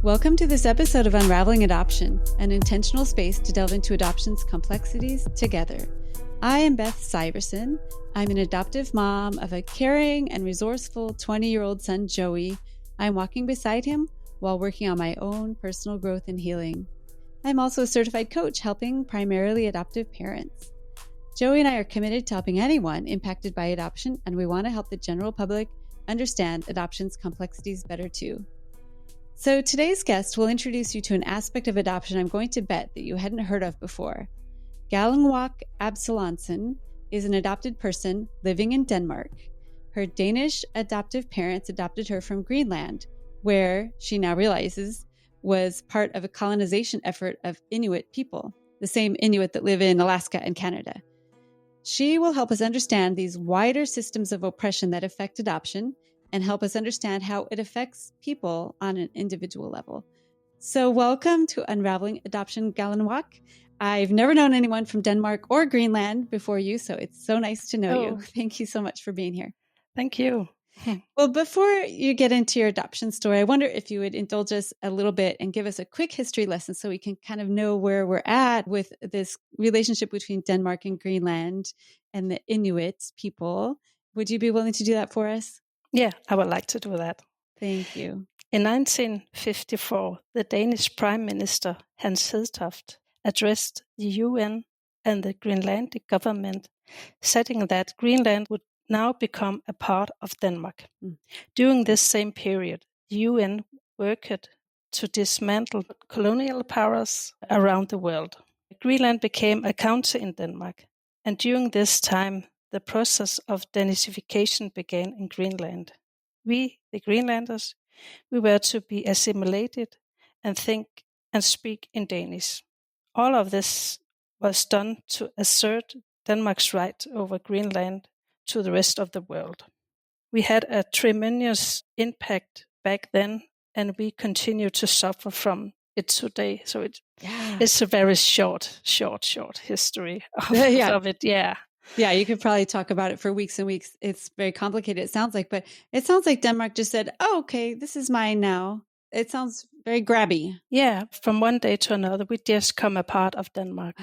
Welcome to this episode of Unraveling Adoption, an intentional space to delve into adoption's complexities together. I am Beth Syverson. I'm an adoptive mom of a caring and resourceful 20-year-old son, Joey. I'm walking beside him while working on my own personal growth and healing. I'm also a certified coach helping primarily adoptive parents. Joey and I are committed to helping anyone impacted by adoption, and we want to help the general public understand adoption's complexities better too. So today's guest will introduce you to an aspect of adoption I'm going to bet that you hadn't heard of before. Kâlánguak Absalonsen is an adopted person living in Denmark. Her Danish adoptive parents adopted her from Greenland, where she now realizes was part of a colonization effort of Inuit people, the same Inuit that live in Alaska and Canada. She will help us understand these wider systems of oppression that affect adoption and help us understand how it affects people on an individual level. So welcome to Unraveling Adoption, Kâlánguak. I've never known anyone from Denmark or Greenland before you, so it's so nice to know you. Thank you so much for being here. Thank you. Well, before you get into your adoption story, I wonder if you would indulge us a little bit and give us a quick history lesson so we can kind of know where we're at with this relationship between Denmark and Greenland and the Inuit people. Would you be willing to do that for us? Yeah, I would like to do that. Thank you. In 1954, the Danish Prime Minister, Hans Hedtoft, addressed the UN and the Greenlandic government, stating that Greenland would now become a part of Denmark. During this same period, the UN worked to dismantle colonial powers around the world. Greenland became a county in Denmark, and during this time, the process of Danification began in Greenland. We, the Greenlanders, we were to be assimilated and think and speak in Danish. All of this was done to assert Denmark's right over Greenland to the rest of the world. We had a tremendous impact back then, and we continue to suffer from it today. So it's a very short history of it. Yeah, you could probably talk about it for weeks and weeks. It's very complicated, it sounds like. But it sounds like Denmark just said, oh, okay, this is mine now. It sounds very grabby. Yeah, from one day to another, we just come a part of Denmark.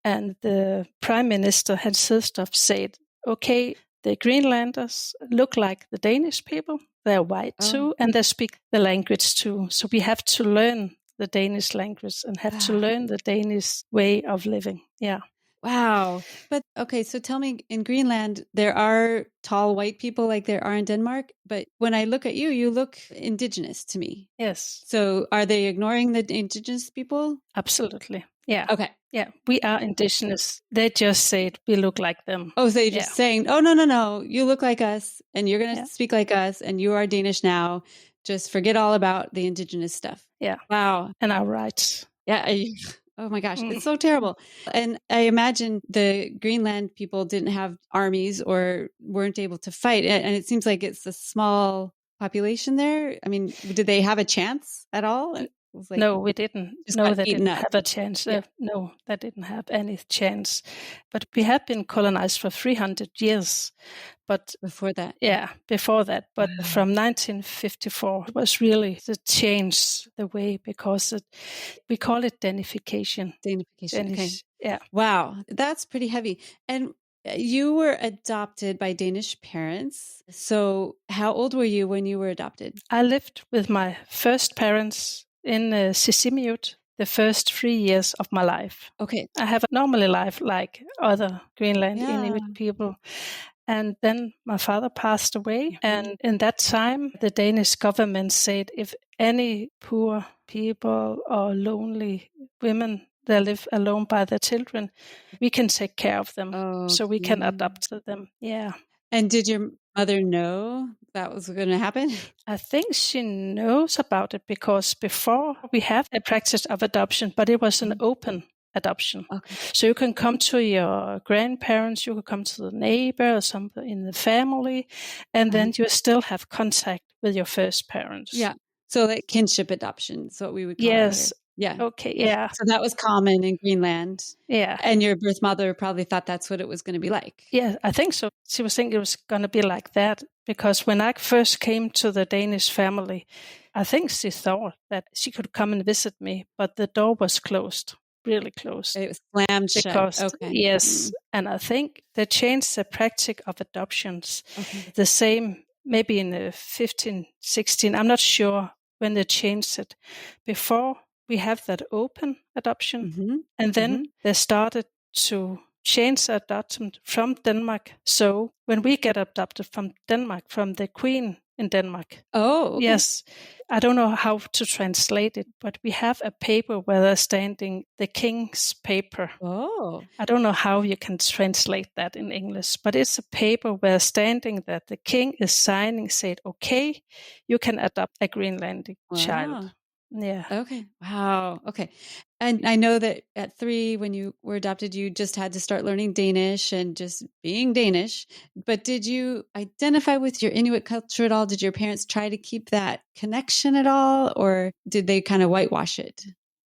And the Prime Minister, Hans Hedtoft, said, okay, the Greenlanders look like the Danish people. They're white too, and they speak the language too. So we have to learn the Danish language and have to learn the Danish way of living. Yeah. Wow. But okay, so tell me, in Greenland, there are tall white people like there are in Denmark. But when I look at you, you look indigenous to me. Yes. So are they ignoring the indigenous people? Absolutely. Yeah. Okay. Yeah, we are indigenous. They just said we look like them. Oh, so they're just saying, oh, no, you look like us and you're going to speak like us and you are Danish now. Just forget all about the indigenous stuff. Yeah. Wow. And our rights. Yeah. Oh my gosh, it's so terrible. And I imagine the Greenland people didn't have armies or weren't able to fight. And it seems like it's a small population there. I mean, did they have a chance at all? No, we didn't. No, they didn't have a chance. Yeah. No, they didn't have any chance. But we have been colonized for 300 years. But before that? Yeah, before that. But from 1954, it was really the change the way, because we call it Danification. Okay. Yeah. Wow, that's pretty heavy. And you were adopted by Danish parents. So how old were you when you were adopted? I lived with my first parents in Sisimiut the first 3 years of my life. Okay. I have a normal life like other Greenland Inuit people. And then my father passed away. And in that time, the Danish government said if any poor people or lonely women that live alone by their children, we can take care of them. So we can adopt them. Yeah. And did your mother know that was going to happen? I think she knows about it, because before we had a practice of adoption, but it was an open adoption. Okay. So you can come to your grandparents, you can come to the neighbor or somebody in the family, and then you still have contact with your first parents. Yeah. So like kinship adoption is what we would call it. Yeah. Okay. Yeah. So that was common in Greenland. Yeah. And your birth mother probably thought that's what it was going to be like. Yeah, I think so. She was thinking it was going to be like that. because when I first came to the Danish family, I think she thought that she could come and visit me, but the door was closed, really closed. It was slammed shut. Because, Okay. yes, and I think they changed the practice of adoptions. Okay. The same, maybe in 15, 16, I'm not sure when they changed it. Before, we have that open adoption, and then they started to change the adoption from Denmark. So when we get adopted from Denmark, from the Queen in Denmark. Oh, okay. Yes. I don't know how to translate it, but we have a paper where they're standing the king's paper. Oh. I don't know how you can translate that in English, but it's a paper where standing that the king is signing, said, okay, you can adopt a Greenlandic child. Yeah. Okay. Wow. Okay. And I know that at 3, when you were adopted, you just had to start learning Danish and just being Danish. But did you identify with your Inuit culture at all? Did your parents try to keep that connection at all? Or did they kind of whitewash it?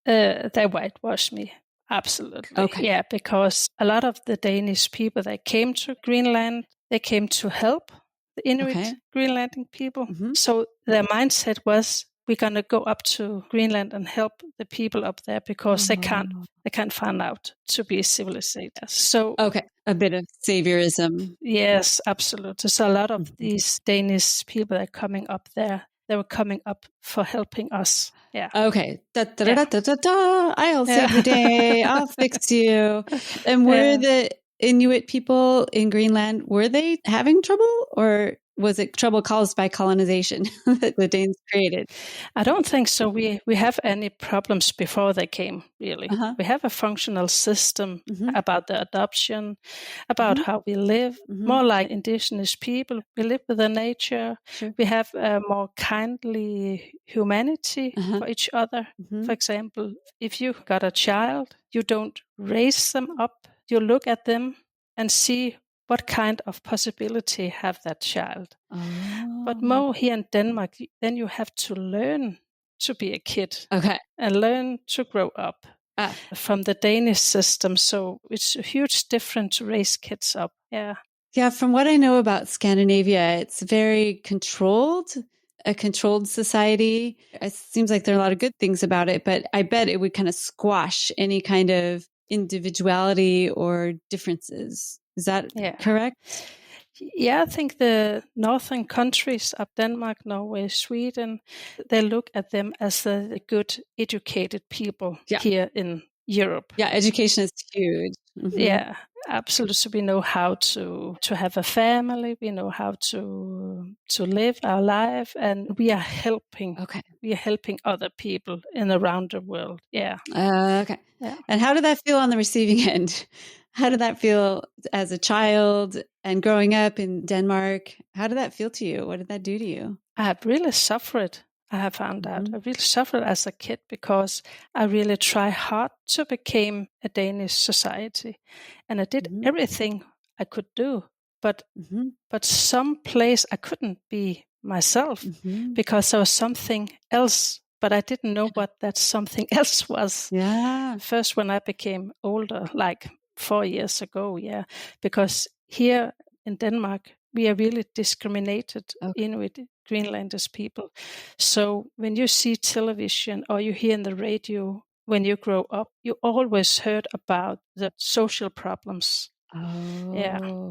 They whitewashed me. Absolutely. Okay. Yeah, because a lot of the Danish people that came to Greenland, they came to help the Inuit Greenlandic people. So their mindset was, we're going to go up to Greenland and help the people up there because they can't find out to be civilized. So a bit of saviorism. Yes, absolutely. So a lot of these Danish people that are coming up there, they were coming up for helping us. Yeah. Okay. I'll save the day. I'll fix you. And were the Inuit people in Greenland, were they having trouble, or was it trouble caused by colonization that the Danes created? I don't think so. We have any problems before they came, really. We have a functional system about the adoption, about how we live, more like indigenous people. We live with the nature. Sure. We have a more kindly humanity for each other. For example, if you got a child, you don't raise them up. You look at them and see what kind of possibility have that child. But more here in Denmark, then you have to learn to be a kid and learn to grow up from the Danish system. So it's a huge difference to raise kids up. Yeah, from what I know about Scandinavia, it's very controlled, a controlled society. It seems like there are a lot of good things about it, but I bet it would kind of squash any kind of individuality or differences. Is that correct? Yeah, I think the northern countries of Denmark, Norway, Sweden, they look at them as the good educated people here in Europe. Yeah, education is huge. Yeah, absolutely. So we know how to have a family. We know how to live our life, and we are helping. We are helping other people around the world. Yeah. Yeah. And how did that feel on the receiving end? How did that feel as a child and growing up in Denmark? How did that feel to you? What did that do to you? I have really suffered. I have found out. I really suffered as a kid because I really tried hard to become a Danish society. And I did everything I could do. But some place I couldn't be myself because there was something else. But I didn't know what that something else was. Yeah. First when I became older, like 4 years ago, because here in Denmark, we are really discriminated Inuit Greenlanders people. So when you see television or you hear in the radio, when you grow up, you always heard about the social problems.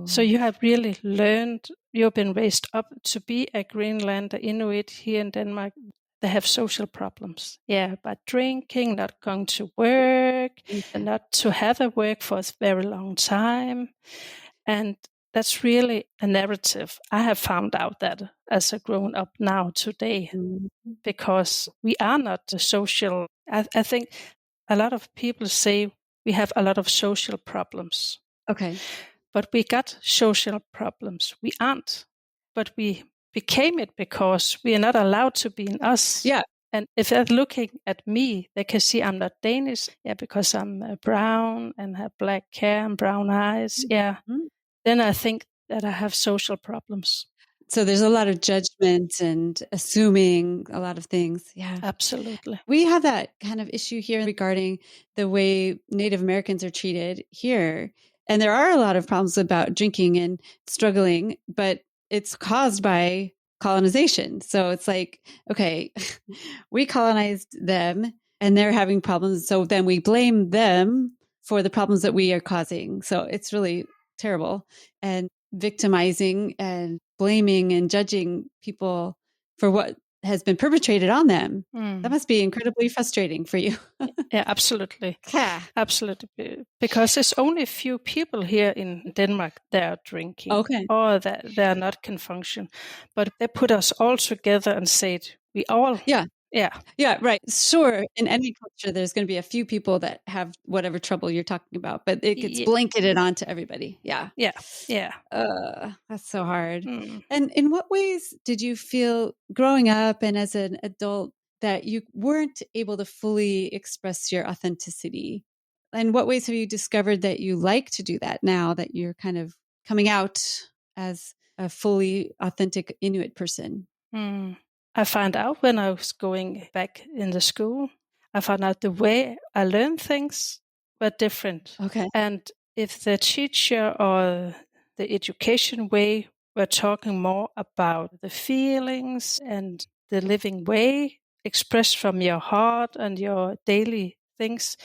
So you have really learned, you've been raised up to be a Greenlander Inuit here in Denmark. They have social problems. By drinking, not going to work, and not to have a work for a very long time. And that's really a narrative. I have found out that as a grown up now today, because we are not the social. I think a lot of people say we have a lot of social problems. But we got social problems. We aren't. But we became it because we are not allowed to be in us. And if they're looking at me, they can see I'm not Danish. Because I'm brown and have black hair and brown eyes. Then I think that I have social problems. So there's a lot of judgment and assuming a lot of things. Yeah, absolutely. We have that kind of issue here regarding the way Native Americans are treated here. And there are a lot of problems about drinking and struggling, but it's caused by colonization. So it's like, okay, we colonized them and they're having problems. So then we blame them for the problems that we are causing. So it's really terrible and victimizing and blaming and judging people for what has been perpetrated on them. That must be incredibly frustrating for you. Yeah, absolutely. Yeah. Absolutely. Because there's only a few people here in Denmark that are drinking or that they not can function. But they put us all together and said, we all... Yeah, right. Sure. In any culture, there's going to be a few people that have whatever trouble you're talking about, but it gets blanketed onto everybody. Yeah. That's so hard. And in what ways did you feel growing up and as an adult that you weren't able to fully express your authenticity? And what ways have you discovered that you like to do that now that you're kind of coming out as a fully authentic Inuit person? I found out when I was going back in the school, I found out the way I learned things were different. Okay. And if the teacher or the education way were talking more about the feelings and the living way expressed from your heart and your daily things,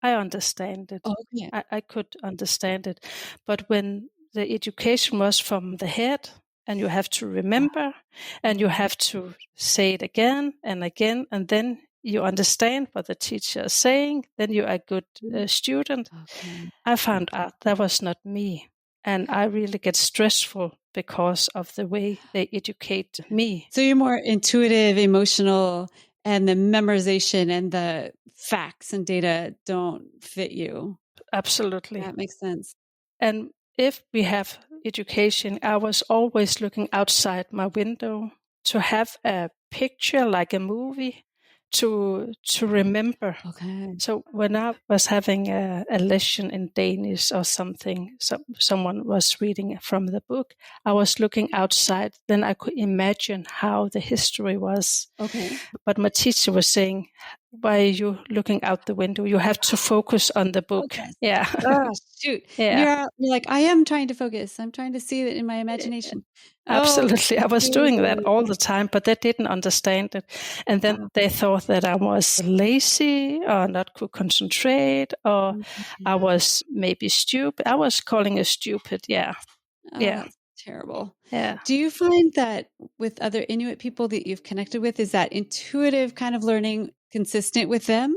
I understand it. Okay. I could understand it. But when the education was from the head, and you have to remember, and you have to say it again, and then you understand what the teacher is saying, then you are a good student. Okay. I found out that was not me. And I really get stressful because of the way they educate me. So you're more intuitive, emotional, and the memorization and the facts and data don't fit you. Absolutely. That makes sense. And if we have education, I was always looking outside my window to have a picture like a movie to remember. Okay. So when I was having a lesson in Danish or something, someone was reading from the book, I was looking outside, then I could imagine how the history was. Okay. But my teacher was saying, why are you looking out the window? You have to focus on the book. Focus. Yeah. Oh, shoot. Yeah. You're like, I am trying to focus. I'm trying to see it in my imagination. Absolutely. I was doing that all the time, but they didn't understand it. And then they thought that I was lazy or not could concentrate or I was maybe stupid. I was calling it stupid. Yeah. That's terrible. Yeah. Do you find that with other Inuit people that you've connected with, is that intuitive kind of learning consistent with them?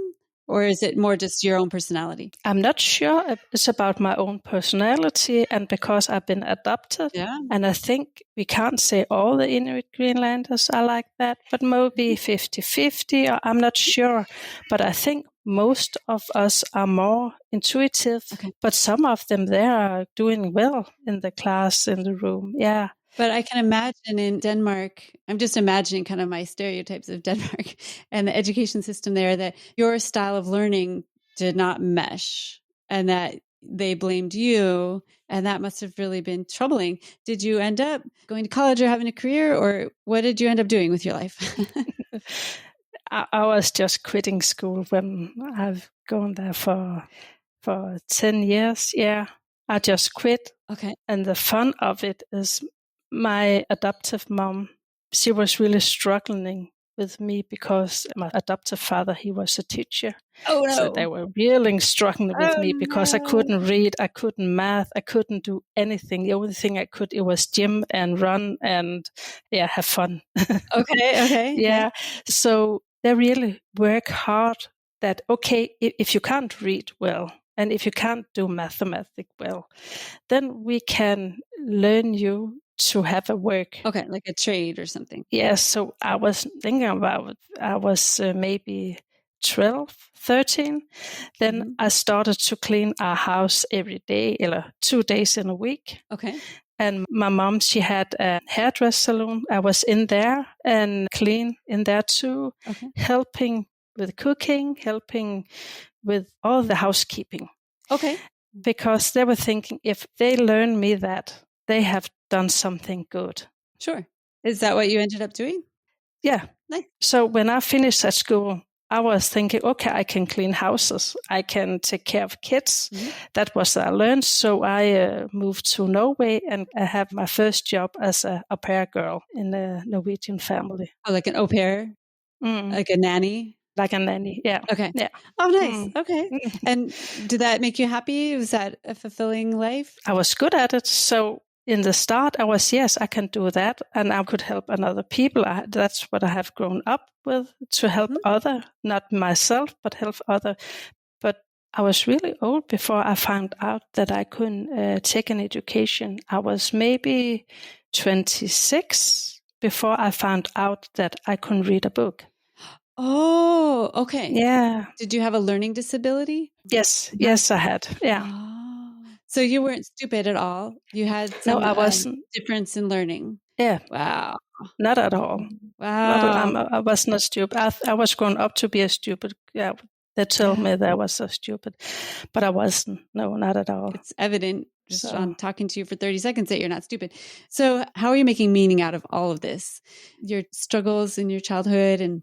Or is it more just your own personality? I'm not sure. It's about my own personality and because I've been adopted. Yeah. And I think we can't say all the Inuit Greenlanders are like that, but maybe 50-50, or I'm not sure. But I think most of us are more intuitive, but some of them, they are doing well in the class, in the room. Yeah. But I can imagine in Denmark, I'm just imagining kind of my stereotypes of Denmark and the education system there, that your style of learning did not mesh and that they blamed you. And that must have really been troubling. Did you end up going to college or having a career, or what did you end up doing with your life? I was just quitting school when I've gone there for 10 years. Yeah, I just quit. Okay. And the fun of it is my adoptive mom, she was really struggling with me because my adoptive father, he was a teacher. Oh, no. So they were really struggling with me because I couldn't read, I couldn't math, I couldn't do anything. The only thing I could, it was gym and run and have fun. Okay. Yeah. So they really work hard that, if you can't read well, and if you can't do mathematics well, then we can learn you to have a work. Okay, like a trade or something. Yes, so I was thinking about, I was maybe 12, 13. Then I started to clean our house every day, 2 days in a week. Okay. And my mom, she had a hairdress salon. I was in there and clean in there too, helping with cooking, helping with all the housekeeping. Okay. Because they were thinking, if they learn me that, they have done something good. Sure. Is that what you ended up doing? Yeah. Nice. So when I finished at school, I was thinking, okay, I can clean houses. I can take care of kids. Mm-hmm. That was what I learned. So I moved to Norway, and I have my first job as a au pair girl in a Norwegian family. Oh, like an au pair? Like a nanny? Like a nanny, yeah. Okay. Yeah. Oh, nice. Okay. And did that make you happy? Was that a fulfilling life? I was good at it. So in the start, I was, yes, I can do that. And I could help another people. That's what I have grown up with, to help other, not myself, but help other. But I was really old before I found out that I couldn't take an education. I was maybe 26 before I found out that I couldn't read a book. Oh, okay. Yeah. Did you have a learning disability? Yes, I had. Yeah. Oh. So you weren't stupid at all? You had some I wasn't. Difference in learning? Yeah. Wow. Not at all. Wow. I was not stupid. I was grown up to be a stupid. Yeah. They told me that I was so stupid, but I wasn't. No, not at all. It's evident just on talking to you for 30 seconds that you're not stupid. So how are you making meaning out of all of this? Your struggles in your childhood and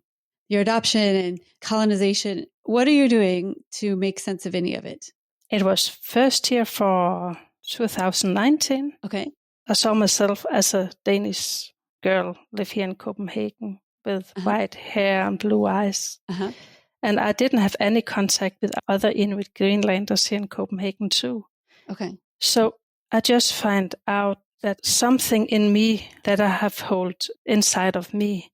your adoption and colonization. What are you doing to make sense of any of it? It was first year for 2019. Okay. I saw myself as a Danish girl, live here in Copenhagen with white hair and blue eyes. And I didn't have any contact with other Inuit Greenlanders here in Copenhagen too. Okay. So I just find out that something in me that I have held inside of me.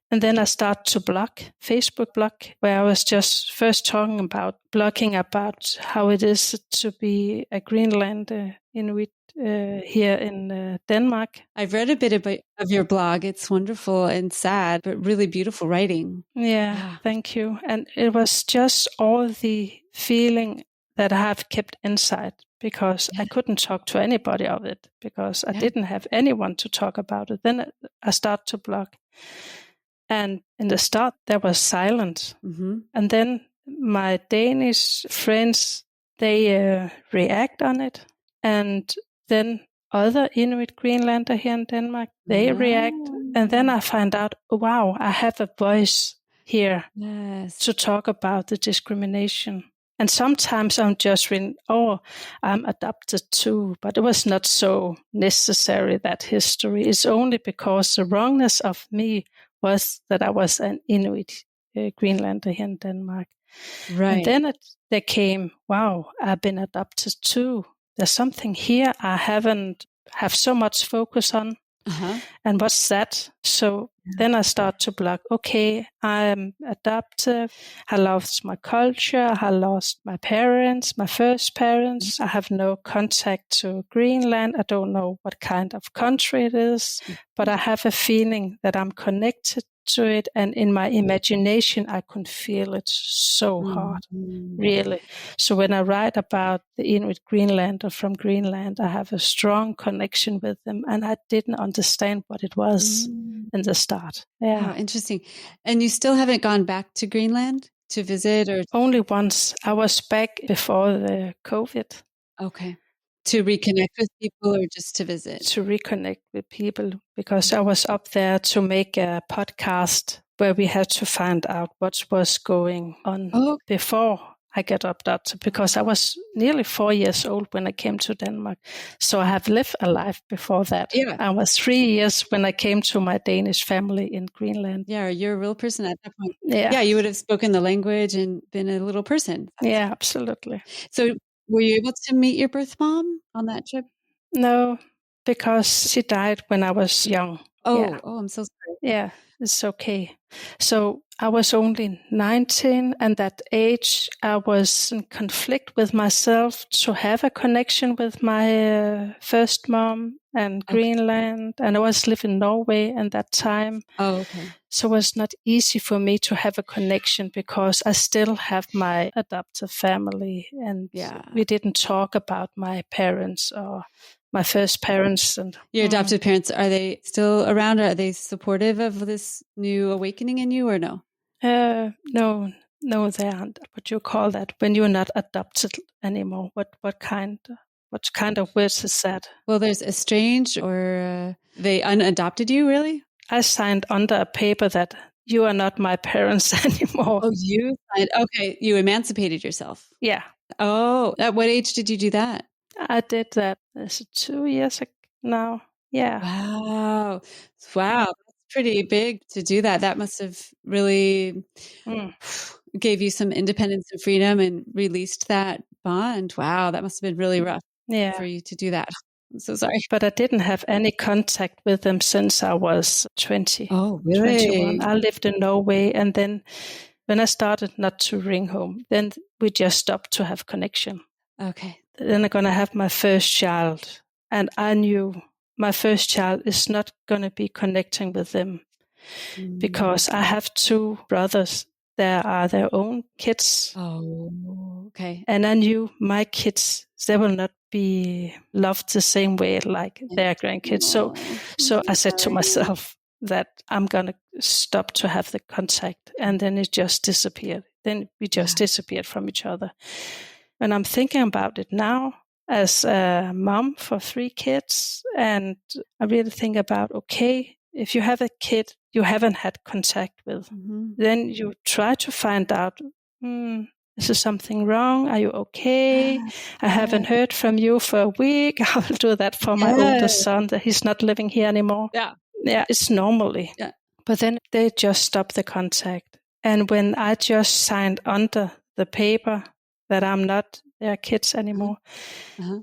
And then I start to Facebook blog, where I was just first talking about blogging about how it is to be a Greenlander Inuit here in Denmark. I've read a bit of your blog. It's wonderful and sad, but really beautiful writing. Yeah, thank you. And it was just all the feeling that I have kept inside, because I couldn't talk to anybody of it, because I didn't have anyone to talk about it. Then I start to blog. And in the start, there was silence. And then my Danish friends, they react on it. And then other Inuit Greenlander here in Denmark, they react. And then I find out, wow, I have a voice here to talk about the discrimination. And sometimes I'm just reading, I'm adopted too, but it was not so necessary, that history. It's only because the wrongness of me was that I was an Inuit Greenlander here in Denmark. Right. And then there came, wow, I've been adopted too. There's something here I haven't have so much focus on. And what's that? So then I start to blog, okay, I'm adoptive. I lost my culture. I lost my parents, my first parents. I have no contact to Greenland. I don't know what kind of country it is, but I have a feeling that I'm connected to it. And in my imagination, I could feel it so hard, really. So when I write about the Inuit Greenlander from Greenland, I have a strong connection with them. And I didn't understand what it was in the start. Yeah. Wow, interesting. And you still haven't gone back to Greenland to visit? Or only once. I was back before the COVID. Okay. To reconnect with people or just to visit? To reconnect with people, because I was up there to make a podcast where we had to find out what was going on before I got adopted, because I was nearly 4 years old when I came to Denmark. So I have lived a life before that. Yeah. I was 3 years when I came to my Danish family in Greenland. Yeah, you're a real person at that point. Yeah, you would have spoken the language and been a little person. Yeah, absolutely. So were you able to meet your birth mom on that trip? No, because she died when I was young. Oh, I'm so sorry. Yeah, it's okay. So I was only 19, and that age I was in conflict with myself to have a connection with my first mom and Greenland, and I was living in Norway at that time. Oh, okay. So it was not easy for me to have a connection, because I still have my adoptive family, and we didn't talk about my parents or my first parents. And your adoptive parents, are they still around? Are they supportive of this new awakening in you, or no? No, they aren't. What you call that when you're not adopted anymore? What kind of words is that? Well, there's estranged, or they unadopted you, really? I signed under a paper that you are not my parents anymore. Oh, you signed, okay, you emancipated yourself. Yeah. Oh, at what age did you do that? I did that 2 years ago now. Yeah. Wow. Wow. That's pretty big to do that. That must have really gave you some independence and freedom and released that bond. Wow. That must have been really rough for you to do that. I'm so sorry. But I didn't have any contact with them since I was 20. Oh, really? 21. I lived in Norway, and then when I started not to ring home, then we just stopped to have connection. Okay. Then I'm going to have my first child, and I knew my first child is not going to be connecting with them because I have 2 brothers. There are their own kids. Oh, okay. And I knew my kids, they will not be loved the same way like their grandkids. So I said to myself that I'm going to stop to have the contact. And then it just disappeared. Then we just disappeared from each other. When I'm thinking about it now, as a mom for 3 kids, and I really think about, okay, if you have a kid you haven't had contact with, then you try to find out, is there something wrong? Are you okay? I haven't heard from you for a week. I will do that for my oldest son, that he's not living here anymore. Yeah, it's normally. Yeah. But then they just stop the contact. And when I just signed under the paper that I'm not their kids anymore,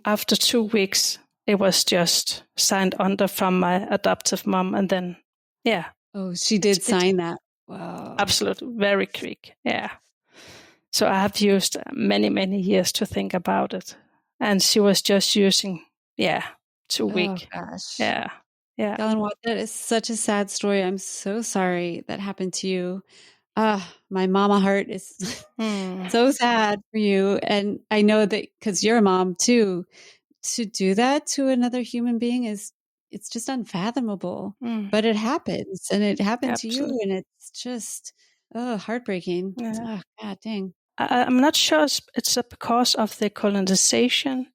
after 2 weeks, it was just signed under from my adoptive mom. And then, Oh, she did sign that. Wow. Absolutely. Very quick. Yeah. So I have used many, many years to think about it. And she was just using, 2 weeks. Oh, gosh. Yeah. Yeah. Kâlánguak, that is such a sad story. I'm so sorry that happened to you. My mama heart is so sad for you. And I know that because you're a mom too, to do that to another human being it's just unfathomable. But it happens, and it happened to you, and it's just heartbreaking. Yeah. Oh, God dang. I'm not sure it's because of the colonization,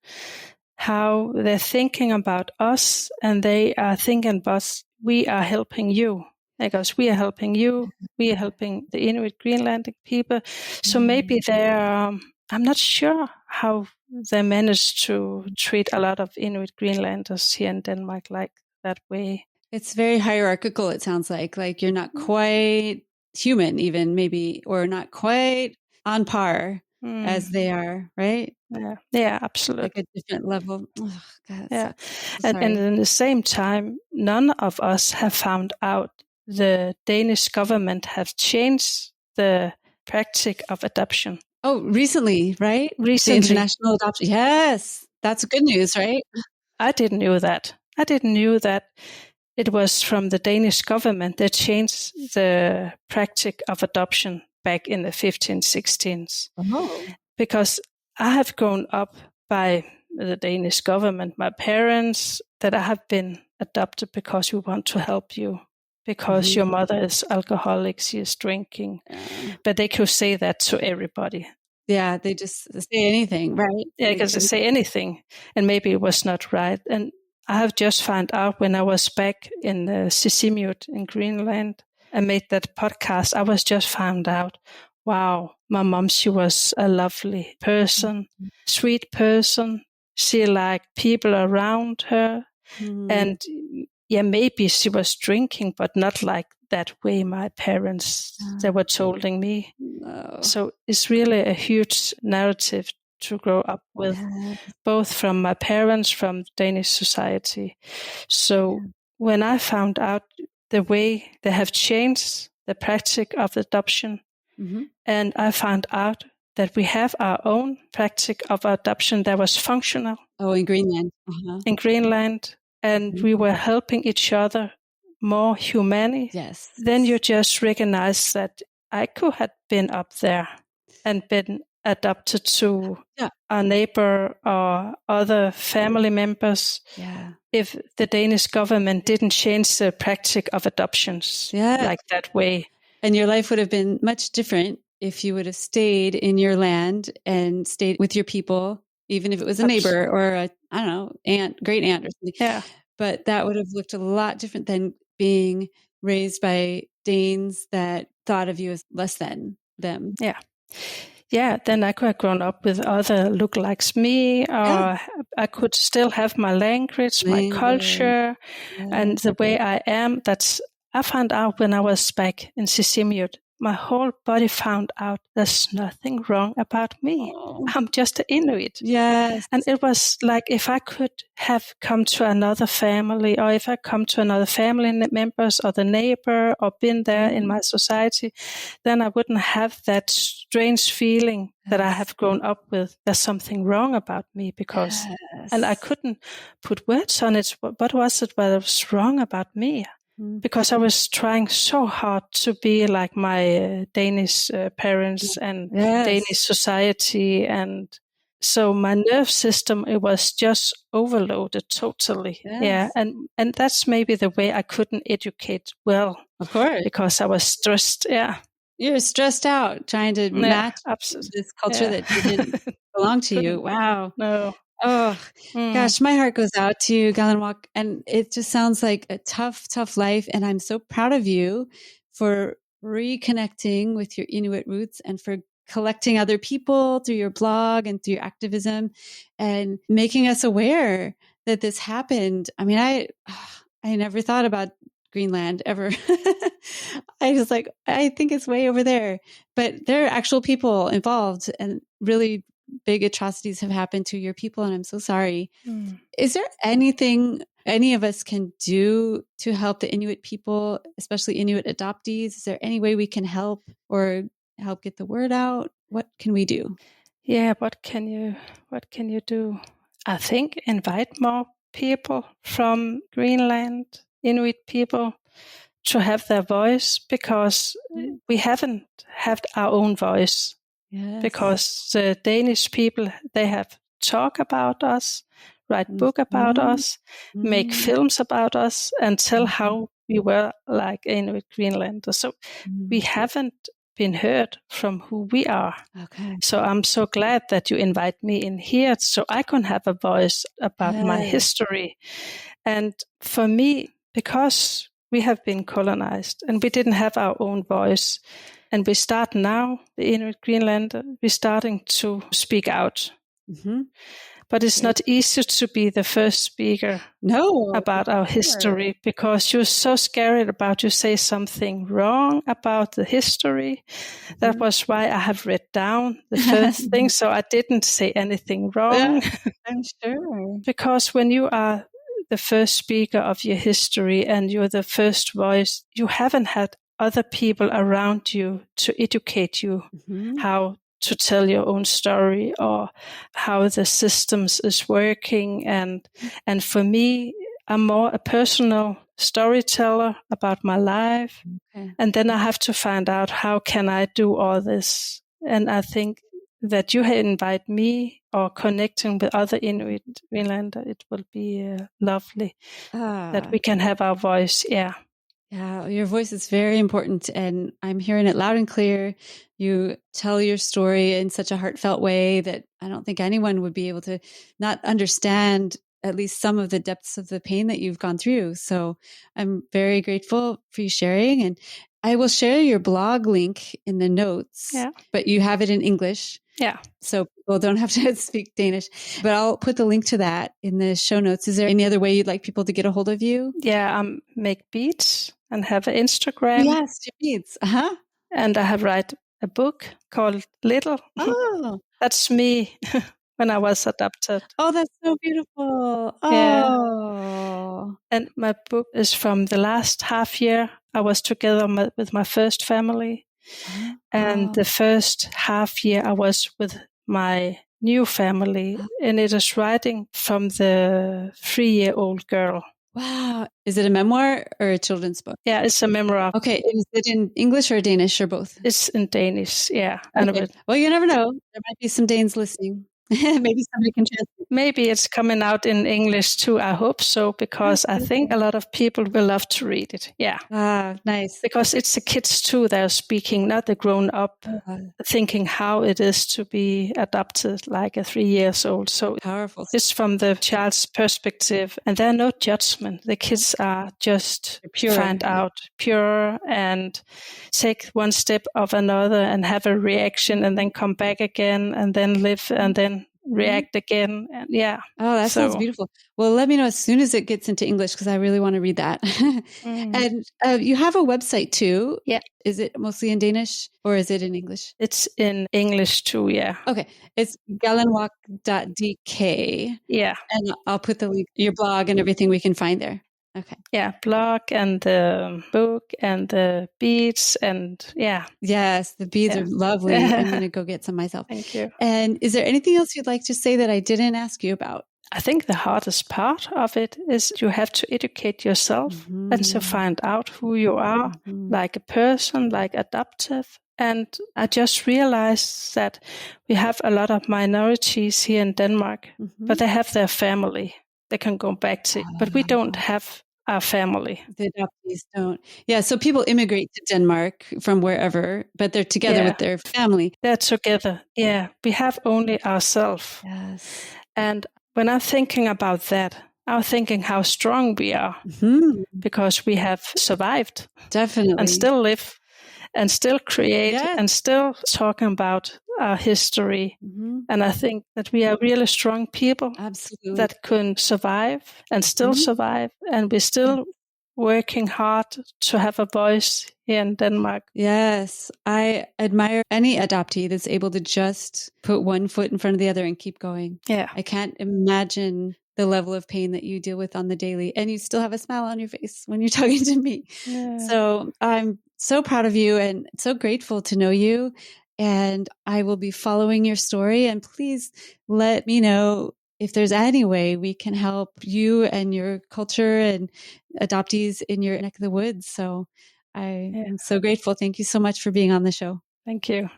how they're thinking about us, and they are thinking about we are helping you. Because we are helping you, we are helping the Inuit Greenlandic people. So maybe they're, I'm not sure how they manage to treat a lot of Inuit Greenlanders here in Denmark like that way. It's very hierarchical, it sounds like you're not quite human even, maybe, or not quite on par as they are, right? Yeah, absolutely. Like a different level. Oh, God, yeah. So and at the same time, none of us have found out the Danish government have changed the practice of adoption. Oh, recently, right? Recently. The international adoption. Yes. That's good news, right? I didn't know that. I didn't know that it was from the Danish government that changed the practice of adoption back in the 1516s. Oh. Because I have grown up by the Danish government, my parents, that I have been adopted because we want to help you. Because your mother is alcoholic, she is drinking. But they could say that to everybody. Yeah, they just say anything, right? Yeah, because they say anything. And maybe it was not right. And I have just found out when I was back in Inuit in Greenland, I made that podcast, I was just found out, wow, my mom, she was a lovely person, sweet person. She liked people around her. And maybe she was drinking, but not like that way my parents, they were telling me. No. So it's really a huge narrative to grow up with, both from my parents, from Danish society. So when I found out the way they have changed the practice of adoption, and I found out that we have our own practice of adoption that was functional. Oh, in Greenland. In Greenland. And we were helping each other more humanely. Yes. Then you just recognize that I could have been up there and been adopted to a neighbor or other family members. Yeah. If the Danish government didn't change the practice of adoptions like that way. And your life would have been much different if you would have stayed in your land and stayed with your people, even if it was a neighbor or a, I don't know, aunt, great aunt or something. Yeah. But that would have looked a lot different than being raised by Danes that thought of you as less than them. Yeah, then I could have grown up with other lookalikes me, or I could still have my language, my culture, and the way I am. I found out when I was back in Sisimiut, my whole body found out there's nothing wrong about me. I'm just an Inuit. Yes. And it was like if I could have come to another family, or if I come to another family members or the neighbor, or been there in my society, then I wouldn't have that strange feeling that I have grown up with. There's something wrong about me because, and I couldn't put words on it. What was it that was wrong about me? Because I was trying so hard to be like my Danish parents and Danish society. And so my nerve system, it was just overloaded totally. Yeah. And that's maybe the way I couldn't educate well. Of course. Because I was stressed. Yeah. You're stressed out trying to match this culture that didn't belong to you. Wow. No. Oh, gosh, my heart goes out to you, Kâlánguak. And it just sounds like a tough, tough life. And I'm so proud of you for reconnecting with your Inuit roots and for collecting other people through your blog and through your activism and making us aware that this happened. I mean, I never thought about Greenland ever. I was like, I think it's way over there. But there are actual people involved and really big atrocities have happened to your people, and I'm so sorry. Is there anything any of us can do to help the Inuit people, especially Inuit adoptees? Is there any way we can help or help get the word out? What can we do? Yeah, what can you do? I think invite more people from Greenland, Inuit people, to have their voice, because we haven't had our own voice. Yes. Because the Danish people, they have talk about us, write book about us, make films about us, and tell how we were like Inuit Greenlander. So we haven't been heard from who we are. Okay. So I'm so glad that you invite me in here so I can have a voice about my history. And for me, because we have been colonized and we didn't have our own voice, and we start now, the Inuit Greenlander, we're starting to speak out. But it's not easy to be the first speaker about our history, because you're so scared about you say something wrong about the history. That was why I have read down the first thing, so I didn't say anything wrong. I'm sure. Because when you are the first speaker of your history and you're the first voice, you haven't had other people around you to educate you how to tell your own story or how the systems is working. And for me, I'm more a personal storyteller about my life. And then I have to find out how can I do all this. And I think that you invite me or connecting with other Inuit Greenlander, it will be lovely that we can have our voice. Yeah. Yeah, your voice is very important, and I'm hearing it loud and clear. You tell your story in such a heartfelt way that I don't think anyone would be able to not understand at least some of the depths of the pain that you've gone through. So I'm very grateful for you sharing, and I will share your blog link in the notes, but you have it in English. Yeah. So people don't have to speak Danish, but I'll put the link to that in the show notes. Is there any other way you'd like people to get a hold of you? Yeah, make beats and have an Instagram. Yes, your beats. And I have write a book called Little. Oh. That's me when I was adopted. Oh, that's so beautiful. Oh. Yeah. And my book is from the last half year. I was together with my first family. And the first half year I was with my new family. And it is writing from the 3-year-old girl. Wow. Is it a memoir or a children's book? Yeah, it's a memoir. Okay. Is it in English or Danish or both? It's in Danish, yeah. Okay. Well, you never know. There might be some Danes listening. Maybe somebody can translate. Maybe it's coming out in English too. I hope so, because I think a lot of people will love to read it. Yeah. Ah, nice. Because it's the kids too that are speaking, not the grown-up, thinking how it is to be adopted like a 3 years old. So powerful. It's from the child's perspective, and there are no judgment. The kids are just find out, pure, and take one step of another and have a reaction, and then come back again, and then live, and then react again. And yeah. Oh, that sounds beautiful. Well, let me know as soon as it gets into English, because I really want to read that. And you have a website too. Yeah. Is it mostly in Danish or is it in English? It's in English too, yeah. Okay. It's Kâlánguak.dk. Yeah. And I'll put the link, your blog and everything we can find there. Okay. Yeah, blog and the book and the beads and yeah. Yes, the beads are lovely. I'm going to go get some myself. Thank you. And is there anything else you'd like to say that I didn't ask you about? I think the hardest part of it is you have to educate yourself and to find out who you are, like a person, like adoptive. And I just realized that we have a lot of minorities here in Denmark, but they have their family they can go back to. But we don't have our family. The adoptees don't. Yeah, so people immigrate to Denmark from wherever, but they're together with their family. They're together. Yeah, we have only ourselves. Yes. And when I'm thinking about that, I'm thinking how strong we are because we have survived. Definitely. And still live and still create and still talking about our history. And I think that we are really strong people that can survive and still survive. And we're still working hard to have a voice here in Denmark. Yes. I admire any adoptee that's able to just put one foot in front of the other and keep going. Yeah. I can't imagine the level of pain that you deal with on the daily, and you still have a smile on your face when you're talking to me. Yeah. So I'm so proud of you and so grateful to know you. And I will be following your story, and please let me know if there's any way we can help you and your culture and adoptees in your neck of the woods. So I am so grateful. Thank you so much for being on the show. Thank you.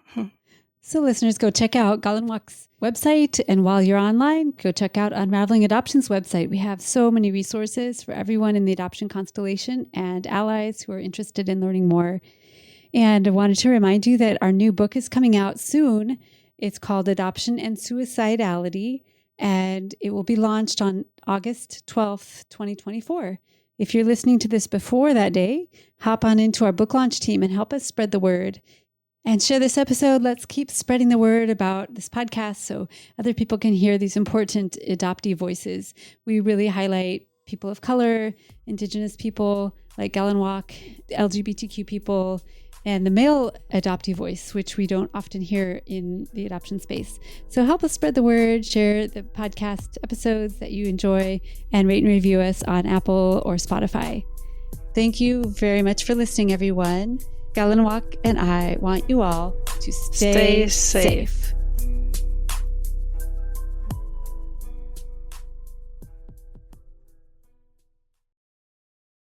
So listeners, go check out Kâlánguak's website. And while you're online, go check out Unraveling Adoption's website. We have so many resources for everyone in the adoption constellation and allies who are interested in learning more. And I wanted to remind you that our new book is coming out soon. It's called Adoption and Suicidality, and it will be launched on August 12th, 2024. If you're listening to this before that day, hop on into our book launch team and help us spread the word. And share this episode. Let's keep spreading the word about this podcast so other people can hear these important adoptee voices. We really highlight people of color, Indigenous people like Kâlánguak, LGBTQ people, and the male adoptee voice, which we don't often hear in the adoption space. So help us spread the word, share the podcast episodes that you enjoy, and rate and review us on Apple or Spotify. Thank you very much for listening, everyone. Kâlánguak and I want you all to stay safe.